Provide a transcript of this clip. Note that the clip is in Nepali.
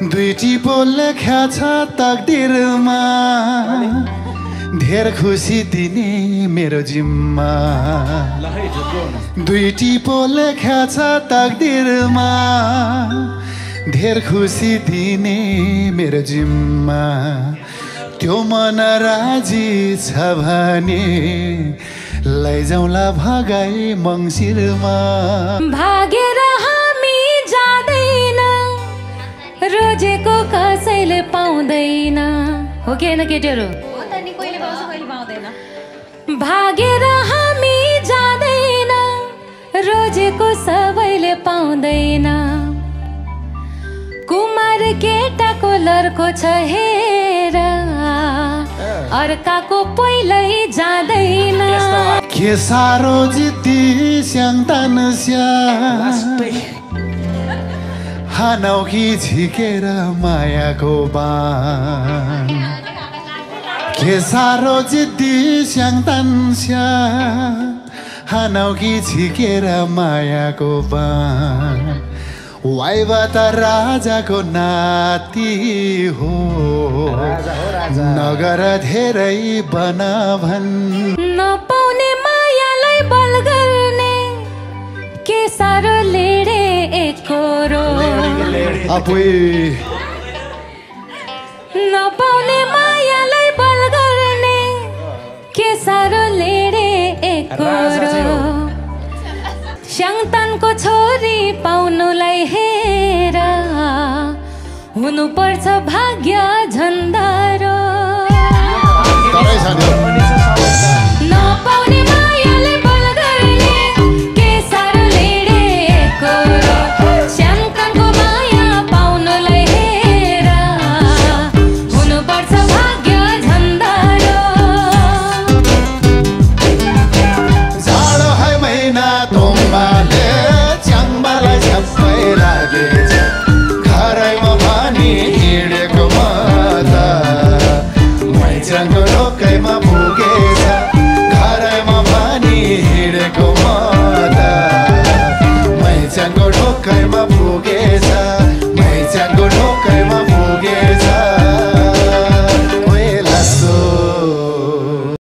दुईटी बोल लेख्या छ तकदिरमा धेर खुसी दिने मेरो जिम्मा दुईटी बोल लेख्या छ तकदिरमा धेर खुसी दिने मेरो जिम्मा त्यो मन राजी छ भने लैजाउँला भगाई मङ्सिरमा भागेर हामी जाँदैन रोजेको कसैले पाउँदैन हो कि होइन केटीहरू भागेर हामी जाँदैन रोजेको सबैले पाउँदैन कुमार केटाको लर्को छ हेर अर्काको पहिल्यै जाँदैन के साह्रो जित्ती स्याङतान स्या हानौ कि झिकेर मायाको बाण के साह्रो जित्ती स्याङतान स्या हानौ कि झिकेर मायाको बाण वाइवा त राजाको नाति हो नगर धेरै बनभन नपाउने मायालाई बल गर्ने के साह्रो लेडे एकोरो नपाउने मायालाई बल गर्ने के साह्रो लेडे एकोरो स्याङतानको छोरी पाउनुलाई हेर हुनुपर्छ भाग्य झन्दारो